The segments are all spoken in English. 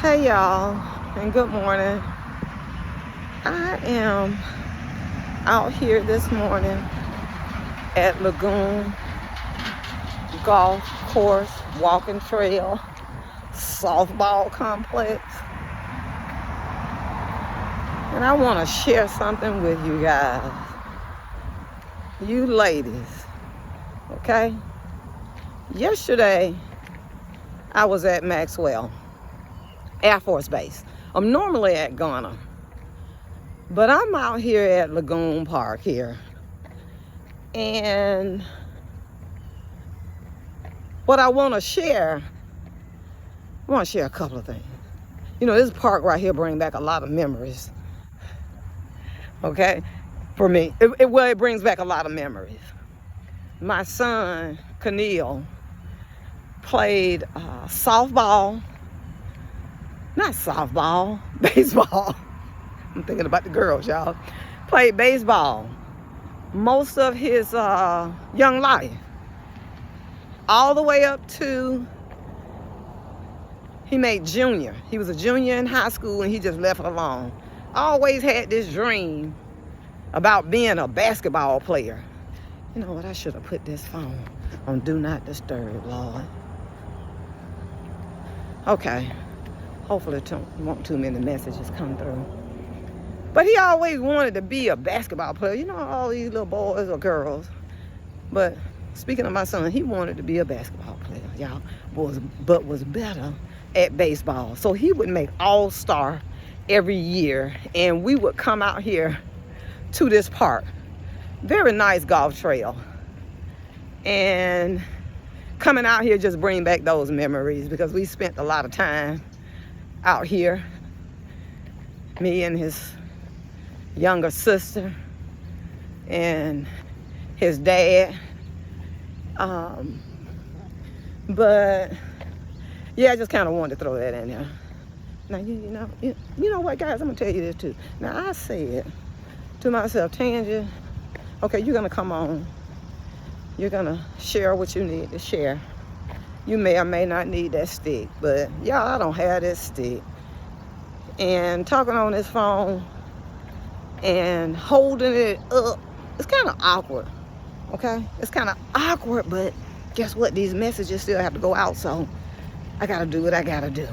Hey y'all, and good morning. I am out here this morning at Lagoon Golf Course, Walking Trail, Softball Complex, and I want to share something with you guys, you ladies, okay? Yesterday, I was at Maxwell Air Force Base. I'm normally at Ghana, but I'm out here at Lagoon Park here. And what I want to share a couple of things. You know, this park right here brings back a lot of memories, okay, for me. It brings back a lot of memories. My son, Keneal, played baseball. I'm thinking about the girls, y'all. Played baseball most of his young life, all the way up to he made junior. He was a junior in high school and he just left it alone. Always had this dream about being a basketball player. You know what? I should have put this phone on Do Not Disturb, Lord. Okay. Hopefully won't too many messages come through. But he always wanted to be a basketball player. You know, all these little boys or girls. But speaking of my son, he wanted to be a basketball player, y'all. But was better at baseball. So he would make all-star every year. And we would come out here to this park. Very nice golf trail. And coming out here just bring back those memories because we spent a lot of time out here, me and his younger sister and his dad. But yeah, I just kind of wanted to throw that in there. Now you know what, guys? I'm gonna tell you this too. Now I said to myself, Tangie, okay, you're gonna come on. You're gonna share what you need to share. You may or may not need that stick, but y'all, I don't have that stick. And talking on this phone and holding it up, it's kind of awkward, okay? It's kind of awkward, but guess what? These messages still have to go out, so I gotta do what I gotta do.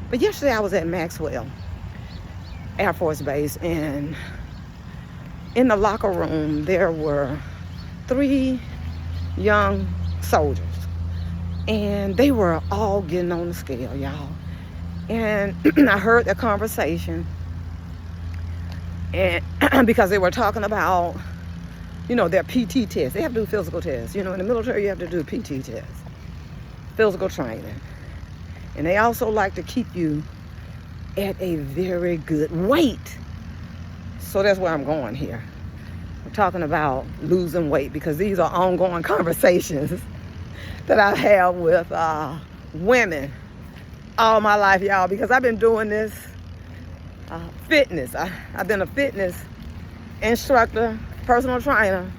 But yesterday I was at Maxwell Air Force Base, and in the locker room there were 3 young soldiers. And they were all getting on the scale, y'all. And I heard their conversation. And because they were talking about, you know, their PT test. They have to do physical tests. You know, in the military, you have to do a PT test. Physical training. And they also like to keep you at a very good weight. So that's where I'm going here. I'm talking about losing weight because these are ongoing conversations that I have with women all my life, y'all, because I've been doing this fitness. I've been a fitness instructor, personal trainer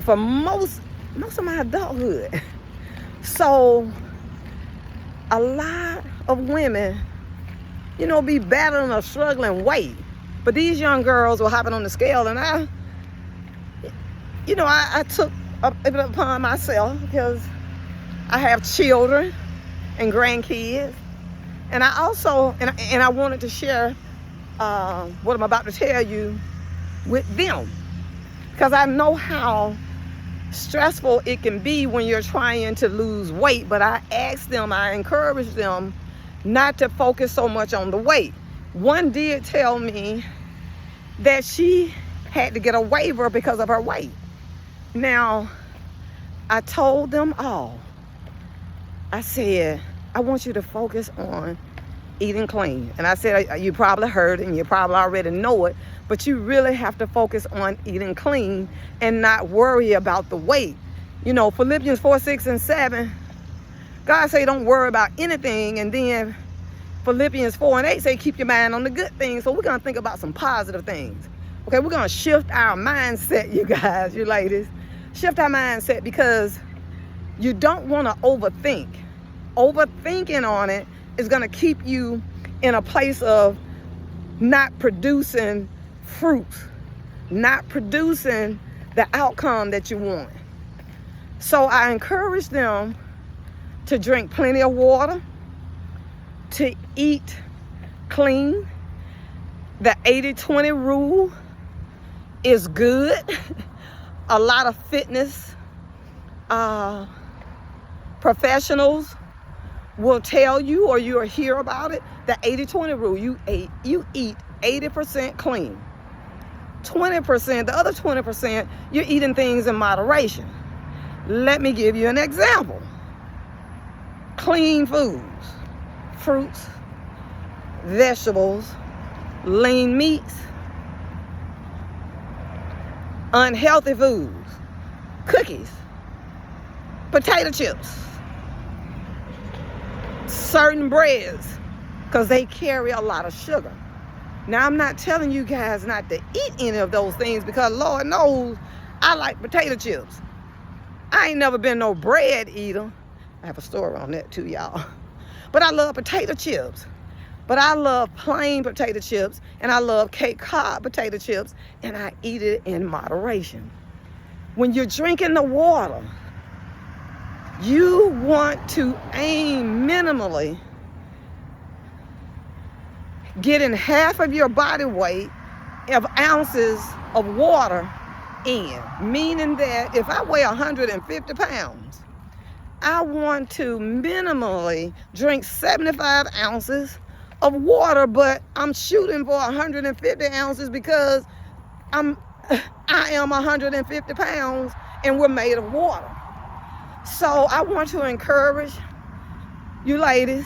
for most of my adulthood. So a lot of women, you know, be battling or struggling weight. But these young girls were hopping on the scale, and I took it upon myself because I have children and grandkids, and I also, and I wanted to share what I'm about to tell you with them, because I know how stressful it can be when you're trying to lose weight. But I encourage them not to focus so much on the weight. One did tell me that she had to get a waiver because of her weight. Now, I told them all, I said, I want you to focus on eating clean. And I said, you probably heard it and you probably already know it, but you really have to focus on eating clean and not worry about the weight. You know, Philippians 4, 6, and 7, God say don't worry about anything. And then Philippians 4 and 8 say keep your mind on the good things. So we're going to think about some positive things. Okay, we're going to shift our mindset, you guys, you ladies. Shift our mindset because you don't want to overthink. Overthinking on it is going to keep you in a place of not producing fruits, not producing the outcome that you want. So I encourage them to drink plenty of water, to eat clean. The 80-20 rule is good. A lot of fitness professionals will tell you, or you'll hear about it, the 80-20 rule. You eat 80% clean. 20%, the other 20%, you're eating things in moderation. Let me give you an example. Clean foods, fruits, vegetables, lean meats, unhealthy foods, cookies, potato chips, certain breads, because they carry a lot of sugar. Now, I'm not telling you guys not to eat any of those things, because Lord knows I like potato chips. I ain't never been no bread eater. I have a story on that too, y'all. But I love potato chips. But I love plain potato chips, and I love Cape Cod potato chips, and I eat it in moderation. When you're drinking the water, you want to aim minimally getting half of your body weight of ounces of water in. Meaning that if I weigh 150 pounds, I want to minimally drink 75 ounces of water, but I'm shooting for 150 ounces because I am 150 pounds and we're made of water. So I want to encourage you ladies,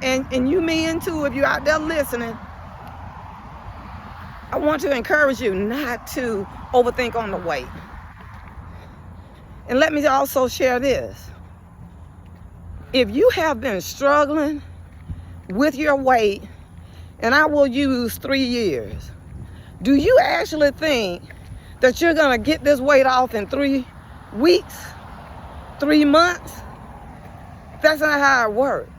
and you men too, if you're out there listening, I want to encourage you not to overthink on the weight. And let me also share this. If you have been struggling with your weight, and I will use 3 years, do you actually think that you're going to get this weight off in 3 weeks, 3 months? That's not how it works.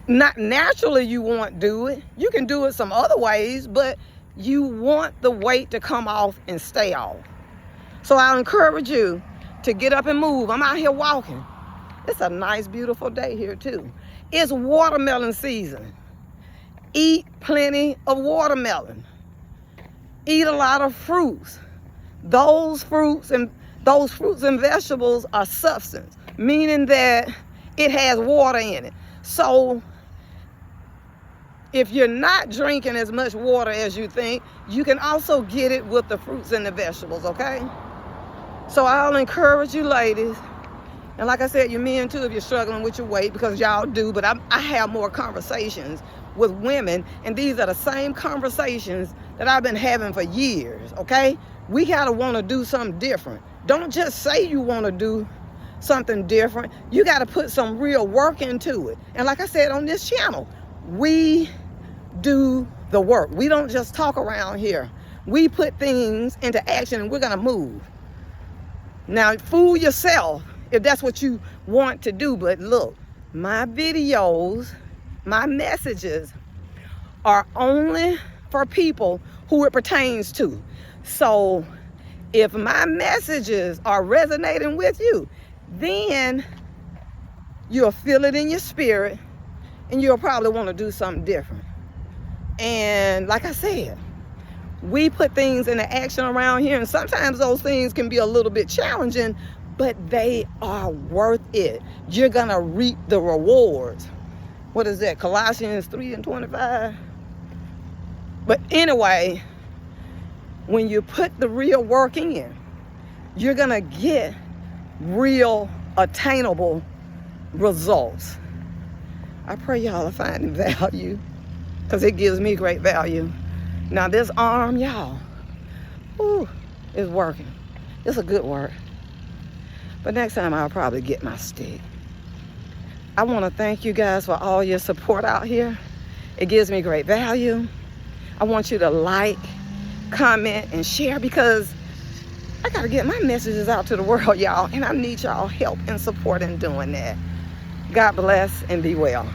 Not naturally you won't do it. You can do it some other ways, but you want the weight to come off and stay off. So I encourage you to get up and move. I'm out here walking. It's a nice, beautiful day here too. It's watermelon season. Eat plenty of watermelon. Eat a lot of fruits. Those fruits and vegetables are substance, meaning that it has water in it. So if you're not drinking as much water as you think, you can also get it with the fruits and the vegetables, okay? So I'll encourage you ladies, and like I said, you men too, if you're struggling with your weight, because y'all do, but I have more conversations with women, and these are the same conversations that I've been having for years, okay? We gotta wanna do something different. Don't just say you wanna do something different. You gotta put some real work into it. And like I said on this channel, we do the work. We don't just talk around here. We put things into action and we're gonna move. Now, fool yourself if that's what you want to do, but look, my videos, my messages are only for people who it pertains to. So if my messages are resonating with you, then you'll feel it in your spirit and you'll probably want to do something different. And like I said, we put things into action around here, and sometimes those things can be a little bit challenging, but they are worth it. You're gonna reap the rewards. What is that? Colossians 3:25. But anyway, when you put the real work in, you're gonna get real attainable results. I pray y'all are finding value, because it gives me great value. Now this arm, y'all, is working. It's a good work. But next time I'll probably get my stick. I want to thank you guys for all your support out here. It gives me great value. I want you to like, comment, and share, because I got to get my messages out to the world, y'all, and I need y'all help and support in doing that. God bless and be well.